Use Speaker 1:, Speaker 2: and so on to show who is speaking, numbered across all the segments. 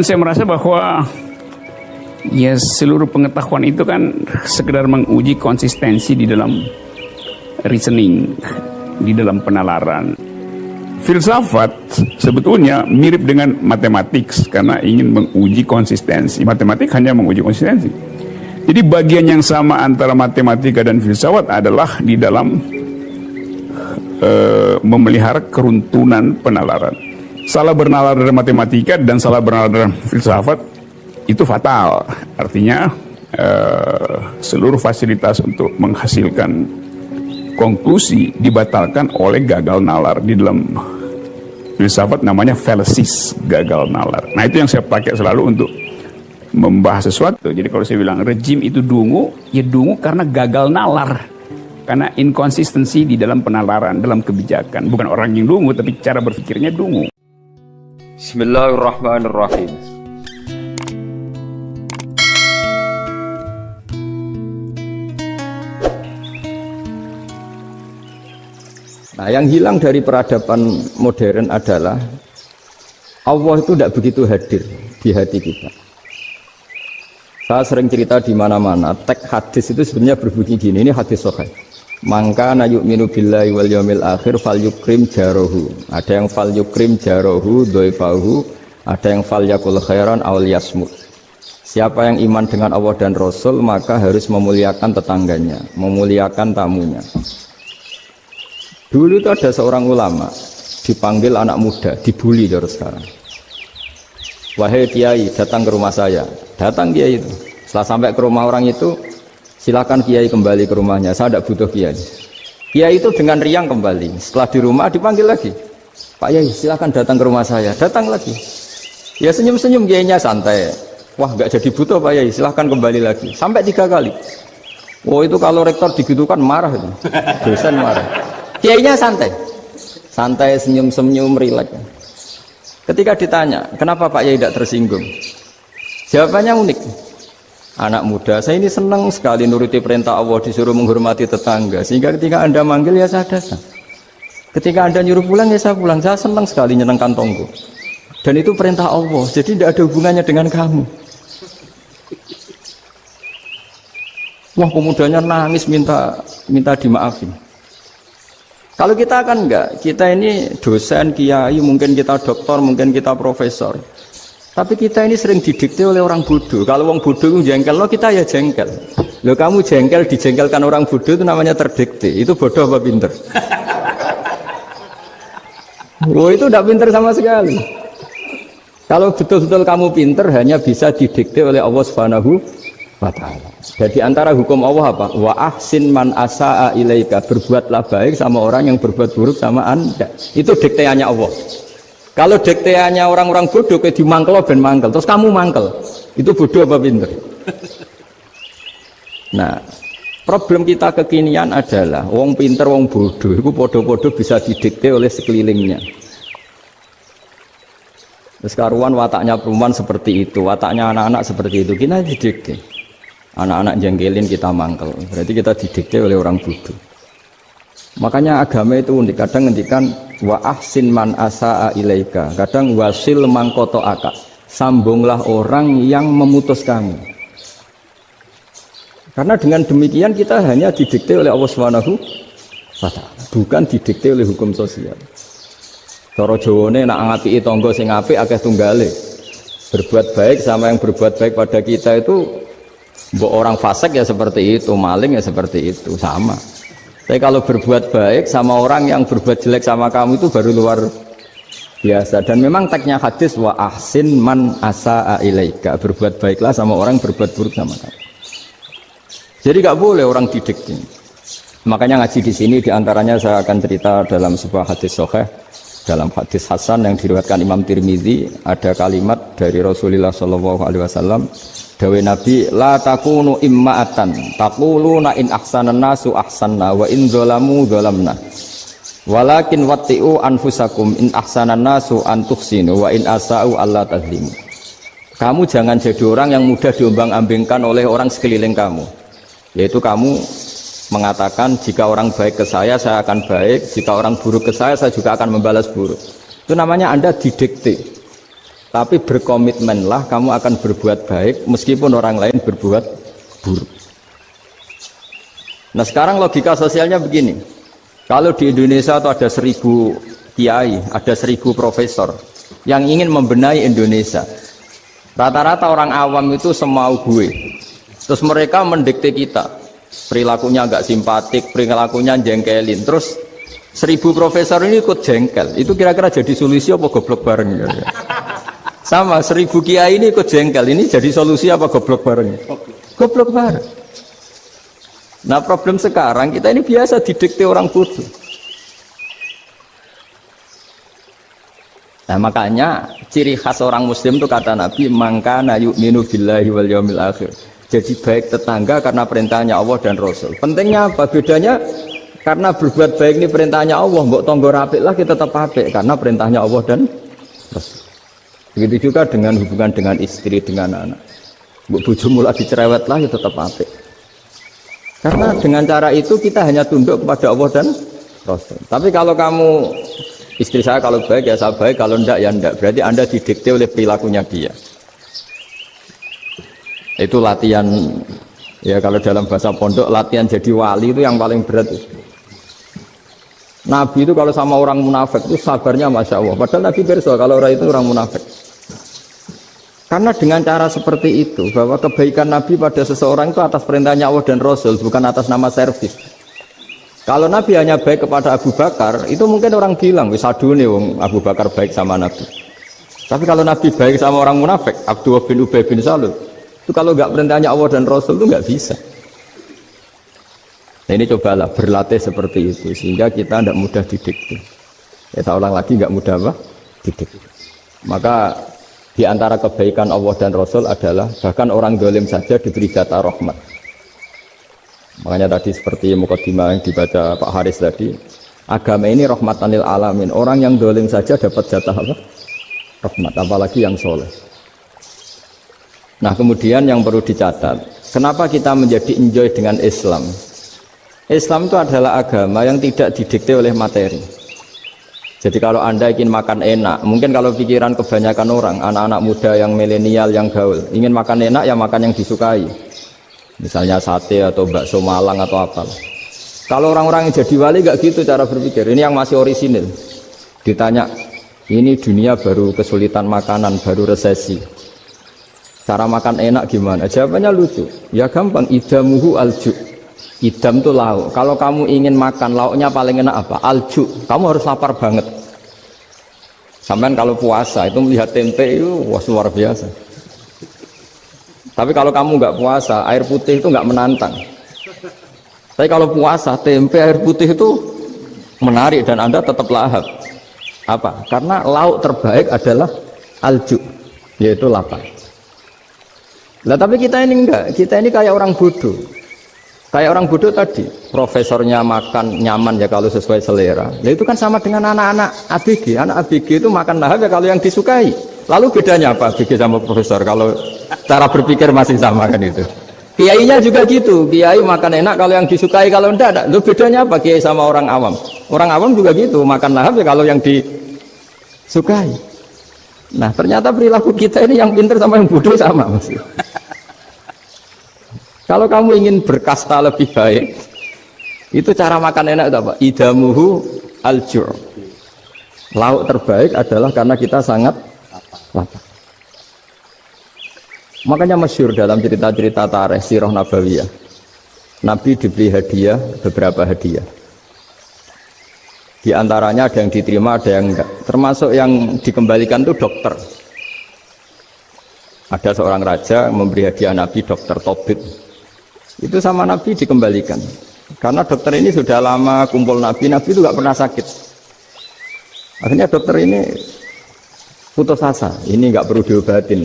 Speaker 1: Saya merasa bahwa ya seluruh pengetahuan itu kan sekedar menguji konsistensi di dalam reasoning, di dalam penalaran. Filsafat sebetulnya mirip dengan matematik karena ingin menguji konsistensi. Matematik hanya menguji konsistensi. Jadi bagian yang sama antara matematika dan filsafat adalah di dalam memelihara keruntunan penalaran. Salah bernalar dalam matematika dan salah bernalar dalam filsafat itu fatal. Artinya seluruh fasilitas untuk menghasilkan konklusi dibatalkan oleh gagal nalar. Di dalam filsafat namanya fallacies, gagal nalar. Nah itu yang saya pakai selalu untuk membahas sesuatu. Jadi kalau saya bilang rejim itu dungu, ya dungu karena gagal nalar, karena inkonsistensi di dalam penalaran, dalam kebijakan. Bukan orang yang dungu, tapi cara berpikirnya dungu.
Speaker 2: Bismillahirrahmanirrahim. Nah, yang hilang dari peradaban modern adalah Allah itu tidak begitu hadir di hati kita. Saya sering cerita di mana-mana, teks hadis itu sebenarnya berbunyi gini, ini hadis sahih. Mangka na yu'minu billahi wal yaumil akhir fal yukrim jarohu. Ada yang fal yukrim jarohu doifahu, ada yang fal yakul khairan aw yasmut. Siapa yang iman dengan Allah dan Rasul maka harus memuliakan tetangganya, memuliakan tamunya. Dulu itu ada seorang ulama dipanggil anak muda, dibully dari sekarang. Wahai kiai, datang ke rumah saya. Datang kiai itu. Setelah sampai ke rumah orang itu, silakan kiai kembali ke rumahnya, saya tidak butuh kiai. Kiai itu dengan riang kembali. Setelah di rumah dipanggil lagi, Pak Yai silakan datang ke rumah saya. Datang lagi. Ya senyum-senyum kiainya santai. Wah nggak jadi butuh Pak Yai, silakan kembali lagi. Sampai 3 kali. Oh itu kalau rektor digitukan marah itu. Dosen marah. Kiainya santai. Santai, senyum-senyum, rileks. Ketika ditanya, kenapa Pak Yai tidak tersinggung? Jawabannya unik. Anak muda, saya ini senang sekali nuruti perintah Allah, disuruh menghormati tetangga. Sehingga ketika Anda manggil, ya saya datang. Ketika Anda nyuruh pulang, ya saya pulang. Saya senang sekali nyenangkan tonggo. Dan itu perintah Allah, jadi tidak ada hubungannya dengan kamu. Wah, pemudanya nangis minta dimaafin. Kalau kita kan enggak, kita ini dosen, kiai, mungkin kita doktor, mungkin kita profesor. Tapi kita ini sering didikte oleh orang bodoh. Kalau orang bodoh itu jengkel, lo kita ya jengkel. Lo kamu jengkel, dijengkelkan orang bodoh itu namanya terdikte. Itu bodoh apa pinter? Lo itu tidak pinter sama sekali. Kalau betul-betul kamu pinter, hanya bisa didikte oleh Allah Subhanahu wa ta'ala. Jadi antara hukum Allah apa? Wa ahsin man asa'a ilaika. Berbuatlah baik sama orang yang berbuat buruk sama Anda. Itu dikteannya Allah. Kalau dikteannya orang-orang bodoh kayak dimangkel ben mangkel, terus kamu mangkel, itu bodoh apa pinter? Nah, problem kita kekinian adalah wong pinter, wong bodoh, itu bodoh-bodoh bisa didikte oleh sekelilingnya. Terus karuan wataknya perempuan seperti itu, wataknya anak-anak seperti itu, kita didikte. Anak-anak jengkelin kita mangkel, berarti kita didikte oleh orang bodoh. Makanya agama itu unik, kadang ngendikan wa ahsin man asa'a ilaika, kadang wasil man qata'aka, sambunglah orang yang memutus kamu. Karena dengan demikian kita hanya didikte oleh Allah Subhanahu wa ta'ala, bukan didikte oleh hukum sosial. Cara Jawane nak ngapiki tangga sing apik akeh tunggale. Berbuat baik sama yang berbuat baik pada kita itu, mbok orang fasik ya seperti itu, maling ya seperti itu, sama. Tapi kalau berbuat baik sama orang yang berbuat jelek sama kamu itu baru luar biasa. Dan memang teksnya hadis wa ahsin man asa'a ilaika. Berbuat baiklah sama orang yang berbuat buruk sama kamu. Jadi nggak boleh orang didikte. Makanya ngaji di sini diantaranya saya akan cerita dalam sebuah hadis sahih, dalam hadis hasan yang diriwayatkan Imam Tirmizi, ada kalimat dari Rasulullah SAW. Dawe Nabi, la takunu imma'atan taquluna in ahsanan nasu ahsanna wa in zalamu zalamna walakin watti'u anfusakum in ahsanan nasu an tuhsinu wa in asa'u alla tazlimu. Kamu jangan jadi orang yang mudah diombang-ambingkan oleh orang sekeliling kamu, yaitu kamu mengatakan jika orang baik ke saya akan baik, jika orang buruk ke saya juga akan membalas buruk. Itu namanya Anda didikte. Tapi berkomitmenlah kamu akan berbuat baik meskipun orang lain berbuat buruk. Nah sekarang logika sosialnya begini. Kalau di Indonesia itu ada 1000 kiai, ada 1000 profesor yang ingin membenahi Indonesia. Rata-rata orang awam itu semau gue. Terus mereka mendikte kita. Perilakunya nggak simpatik, perilakunya jengkelin. Terus 1000 profesor ini ikut jengkel. Itu kira-kira jadi solusi apa goblok bareng? Sama 1000 kiai ini ikut jengkel. Ini jadi solusi apa goblok bareng? Goblok bareng. Nah problem sekarang kita ini biasa didikte orang bodoh. Nah makanya ciri khas orang muslim itu kata Nabi mangkana yu'minu billahi wal yaumil akhir. Jadi baik tetangga karena perintahnya Allah dan Rasul. Pentingnya apa? Bedanya karena berbuat baik ini perintahnya Allah, mbok tonggo apik lah kita tetap apik karena perintahnya Allah dan Rasul. Begitu juga dengan hubungan dengan istri, dengan anak. Mbok bojomu lagi cerewet lah ya tetap apik. Karena dengan cara itu kita hanya tunduk kepada Allah dan Rasul. Tapi kalau kamu istri saya kalau baik ya saya baik, kalau enggak ya enggak. Berarti Anda didikte oleh perilakunya dia. Itu latihan, ya kalau dalam bahasa pondok, latihan jadi wali itu yang paling berat. Nabi itu kalau sama orang munafik itu sabarnya Masya Allah. Padahal Nabi berso kalau orang itu orang munafik. Karena dengan cara seperti itu, bahwa kebaikan Nabi pada seseorang itu atas perintahnya Allah dan Rasul, bukan atas nama servis. Kalau Nabi hanya baik kepada Abu Bakar, itu mungkin orang bilang, wis adune wong Abu Bakar baik sama Nabi. Tapi kalau Nabi baik sama orang munafik, Abdullah bin Ubay bin Salul, itu kalau nggak perintahnya Allah dan Rasul itu nggak bisa. Nah ini cobalah berlatih seperti itu, sehingga kita tidak mudah didikte. Ya tak ulang lagi, nggak mudah apa? Didikte. Maka di antara kebaikan Allah dan Rasul adalah bahkan orang dolim saja diberi jatah rahmat. Makanya tadi seperti mukadimah yang dibaca Pak Haris tadi, agama ini rahmatan lil alamin. Orang yang dolim saja dapat jatah apa? Rahmat, apalagi yang soleh. Nah kemudian yang perlu dicatat, kenapa kita menjadi enjoy dengan Islam? Islam itu adalah agama yang tidak didikte oleh materi. Jadi kalau Anda ingin makan enak, mungkin kalau pikiran kebanyakan orang, anak-anak muda yang milenial, yang gaul, ingin makan enak ya makan yang disukai. Misalnya sate atau bakso Malang atau apa. Kalau orang-orang yang jadi wali nggak gitu cara berpikir. Ini yang masih orisinil. Ditanya, ini dunia baru kesulitan makanan, baru resesi. Cara makan enak gimana? Jawabannya lucu. Ya gampang, idamuhu alju. Idam itu lauk. Kalau kamu ingin makan lauknya paling enak apa? Alju. Kamu harus lapar banget. Sampai kalau puasa itu melihat tempe itu wah luar biasa. Tapi kalau kamu nggak puasa, air putih itu nggak menantang. Tapi kalau puasa, tempe, air putih itu menarik dan Anda tetap lahap. Apa? Karena lauk terbaik adalah alju, yaitu lapar. Lah tapi kita ini enggak, kita ini kayak orang bodoh. Kayak orang bodoh tadi, profesornya makan nyaman ya kalau sesuai selera. Nah itu kan sama dengan anak-anak ABG. Anak ABG itu makan lahap ya kalau yang disukai. Lalu bedanya apa ABG sama profesor? Kalau cara berpikir masih sama kan itu. Kiainya juga gitu. Kiai makan enak kalau yang disukai, kalau enggak. Lalu bedanya apa kiai sama orang awam? Orang awam juga gitu, makan lahap ya kalau yang disukai. Nah ternyata perilaku kita ini yang pintar sama yang bodoh sama maksudnya. Kalau kamu ingin berkasta lebih baik, itu cara makan enak itu apa? Idamuhu al-ju'. Lauk terbaik adalah karena kita sangat lapar. Makanya masyhur dalam cerita-cerita tarikh sirah nabawiyah. Nabi diberi hadiah, beberapa hadiah. Di antaranya ada yang diterima, ada yang enggak. Termasuk yang dikembalikan itu dokter. Ada seorang raja memberi hadiah Nabi dokter Tobit. Itu sama Nabi dikembalikan. Karena dokter ini sudah lama kumpul Nabi itu nggak pernah sakit. Akhirnya dokter ini putus asa, ini nggak perlu diobatin.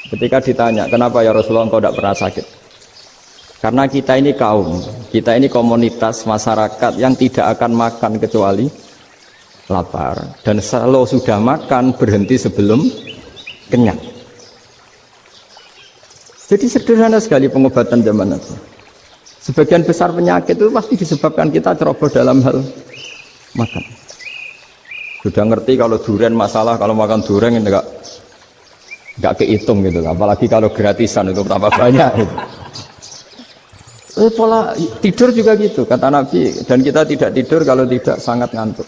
Speaker 2: Ketika ditanya, kenapa ya Rasulullah engkau tidak pernah sakit? Karena kita ini kaum, kita ini komunitas masyarakat yang tidak akan makan kecuali lapar. Dan kalau sudah makan berhenti sebelum kenyang. Jadi sederhana sekali pengobatan zaman itu. Sebagian besar penyakit itu pasti disebabkan kita ceroboh dalam hal makan. Sudah ngerti kalau durian masalah, kalau makan durian enggak kehitung gitu. Apalagi kalau gratisan itu tambah banyak. Gitu. Pola tidur juga gitu kata Nabi, dan kita tidak tidur kalau tidak sangat ngantuk.